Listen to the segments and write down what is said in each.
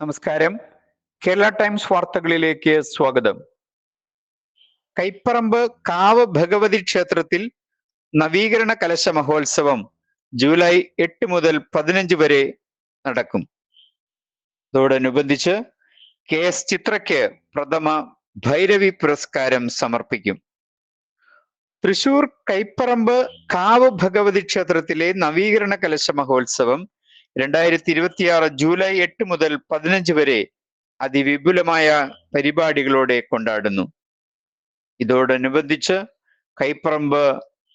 നമസ്കാരം. കേരള ടൈംസ് വാർത്തകളിലേക്ക് സ്വാഗതം. കൈപ്പറമ്പ് കാവ് ഭഗവതി ക്ഷേത്രത്തിൽ നവീകരണ കലശ മഹോത്സവം ജൂലൈ 8 മുതൽ 15 വരെ നടക്കും. ഇതോടനുബന്ധിച്ച് KS ചിത്രയ്ക്ക് പ്രഥമ ഭൈരവി പുരസ്കാരം സമർപ്പിക്കും. തൃശൂർ കൈപ്പറമ്പ് കാവ് ഭഗവതി ക്ഷേത്രത്തിലെ നവീകരണ കലശ മഹോത്സവം 2026 ജൂലൈ 8 മുതൽ 15 വരെ അതിവിപുലമായ പരിപാടികളോടെ കൊണ്ടാടുന്നു. ഇതോടനുബന്ധിച്ച് കൈപ്പറമ്പ്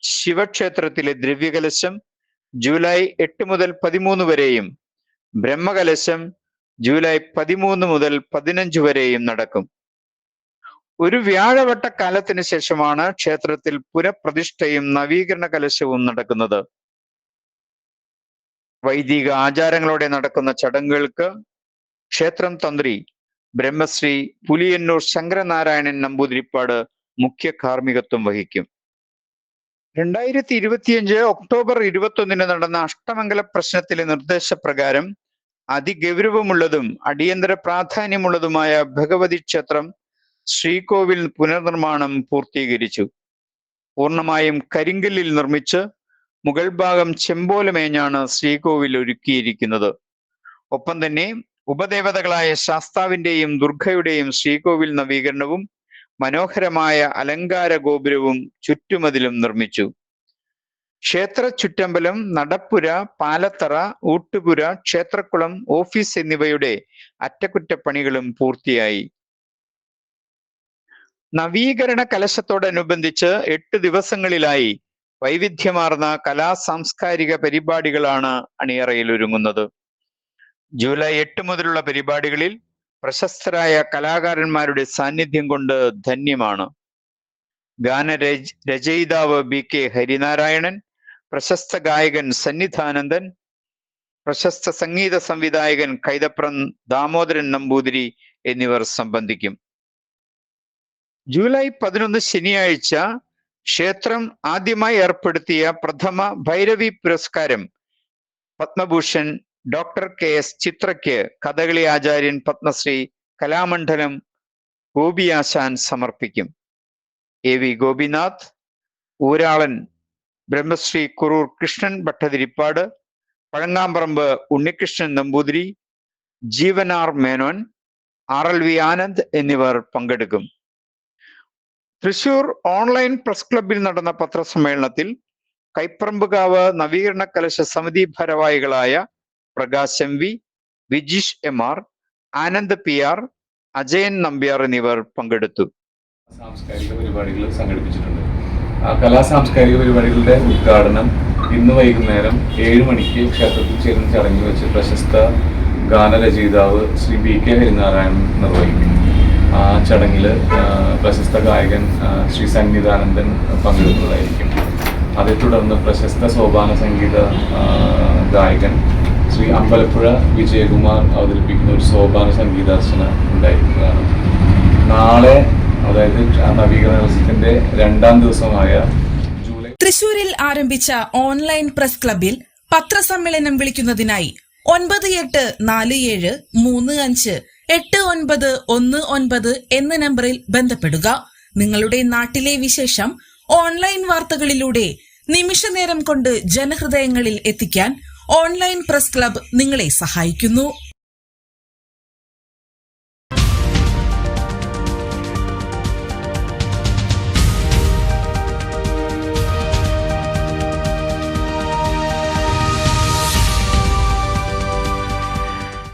ശിവക്ഷേത്രത്തിലെ ദ്രവ്യകലശം ജൂലൈ 8 മുതൽ 13 വരെയും ബ്രഹ്മകലശം ജൂലൈ 13 മുതൽ 15 വരെയും നടക്കും. ഒരു വ്യാഴവട്ട കാലത്തിന് ശേഷമാണ് ക്ഷേത്രത്തിൽ പുനഃപ്രതിഷ്ഠയും നവീകരണ കലശവും നടക്കുന്നത്. വൈദിക ആചാരങ്ങളോടെ നടക്കുന്ന ചടങ്ങുകൾക്ക് ക്ഷേത്രം തന്ത്രി ബ്രഹ്മശ്രീ പുലിയന്നൂർ ശങ്കരനാരായണൻ നമ്പൂതിരിപ്പാട് മുഖ്യ കാർമ്മികത്വം വഹിക്കും. 2025 ഒക്ടോബർ 21 നടന്ന അഷ്ടമംഗല പ്രശ്നത്തിലെ നിർദ്ദേശപ്രകാരം അതിഗൗരവമുള്ളതും അടിയന്തര പ്രാധാന്യമുള്ളതുമായ ഭഗവതി ക്ഷേത്രം ശ്രീകോവിൽ പുനർനിർമ്മാണം പൂർത്തീകരിച്ചു. പൂർണ്ണമായും കരിങ്കല്ലിൽ നിർമ്മിച്ച് മുകൾ ഭാഗം ചെമ്പോലമേഞ്ഞാണ് ശ്രീകോവിൽ ഒരുക്കിയിരിക്കുന്നത്. ഒപ്പം തന്നെ ഉപദേവതകളായ ശാസ്താവിന്റെയും ദുർഗയുടെയും ശ്രീകോവിൽ നവീകരണവും മനോഹരമായ അലങ്കാര ഗോപുരവും ചുറ്റുമതിലും നിർമ്മിച്ചു. ക്ഷേത്ര ചുറ്റമ്പലം, നടപ്പുര, പാലത്തറ, ഊട്ടുപുര, ക്ഷേത്രക്കുളം, ഓഫീസ് എന്നിവയുടെ അറ്റകുറ്റപ്പണികളും പൂർത്തിയായി. നവീകരണ കലശത്തോടനുബന്ധിച്ച് 8 ദിവസങ്ങളിലായി വൈവിധ്യമാർന്ന സാംസ്കാരിക പരിപാടികളാണ് അണിയറയിൽ ഒരുങ്ങുന്നത്. ജൂലൈ 8 മുതലുള്ള പരിപാടികളിൽ പ്രശസ്തരായ കലാകാരന്മാരുടെ സാന്നിധ്യം കൊണ്ട് ധന്യമാണ്. രചയിതാവ് BK ഹരിനാരായണൻ, പ്രശസ്ത ഗായകൻ സന്നിധാനന്ദൻ, പ്രശസ്ത സംഗീത സംവിധായകൻ കൈതപ്രം ദാമോദരൻ നമ്പൂതിരി എന്നിവർ സംബന്ധിക്കും. ജൂലൈ 11 ശനിയാഴ്ച ക്ഷേത്രം ആദ്യമായി ഏർപ്പെടുത്തിയ പ്രഥമ ഭൈരവി പുരസ്കാരം പത്മഭൂഷൺ ഡോക്ടർ KS ചിത്രയ്ക്ക് കഥകളി ആചാര്യൻ പത്മശ്രീ കലാമണ്ഡലം ഗോപിയാശാൻ സമർപ്പിക്കും. AV ഗോപിനാഥ്, ഊരാളൻ ബ്രഹ്മശ്രീ കുറൂർ കൃഷ്ണൻ ഭട്ടതിരിപ്പാട്, പഴങ്ങാമ്പറമ്പ് ഉണ്ണികൃഷ്ണൻ നമ്പൂതിരി, ജീവനാർ മേനോൻ, RLV ആനന്ദ് എന്നിവർ പങ്കെടുക്കും. തൃശൂർ ഓൺലൈൻ പ്രസ് ക്ലബിൽ നടന്ന പത്രസമ്മേളനത്തിൽ കൈപ്പറമ്പുകാവ് നവീകരണ കലശ സമിതി ഭാരവാഹികളായ Prakash MV, Vijeesh MR, Anand PR, Ajayan Nambiar എന്നിവർ പങ്കെടുത്തു. സാംസ്കാരിക പരിപാടികൾ സംഘടിപ്പിച്ചിട്ടുണ്ട്. ആ സാംസ്കാരിക പരിപാടികളുടെ ഉദ്ഘാടനം ഇന്ന് വൈകുന്നേരം 7 മണിക്ക് ക്ഷേത്രത്തിൽ ചേരുന്ന ചടങ്ങിൽ വെച്ച് പ്രശസ്ത ഗാനരചയിതാവ് ശ്രീ BK ഹരിനാരായണൻ നിർവഹിക്കും. ആ ചടങ്ങിൽ പ്രശസ്ത ഗായകൻ ശ്രീ സന്നിധാനന്ദൻ പങ്കെടുക്കുന്നതായിരിക്കും. അതേ തുടർന്ന് പ്രശസ്ത സോപാന സംഗീത ഗായകൻ ശ്രീ അമ്പലപ്പുഴ വിജയകുമാർ അവതരിപ്പിക്കുന്ന ഒരു സോപാന സംഗീതാർച്ചന ഉണ്ടായിരിക്കുന്നതാണ്. നാളെ, അതായത് നവീകരണ ദിവസത്തിന്റെ 2ാം ദിവസമായ ജൂലൈ തൃശൂരിൽ ആരംഭിച്ച ഓൺലൈൻ പ്രസ് ക്ലബിൽ പത്രസമ്മേളനം വിളിക്കുന്നതിനായി 9847358919 എന്ന നമ്പറിൽ ബന്ധപ്പെടുക. നിങ്ങളുടെ നാട്ടിലെ വിശേഷം ഓൺലൈൻ വാർത്തകളിലൂടെ നിമിഷനേരം കൊണ്ട് ജനഹൃദയങ്ങളിൽ എത്തിക്കാൻ ഓൺലൈൻ പ്രസ് ക്ലബ് നിങ്ങളെ സഹായിക്കുന്നു.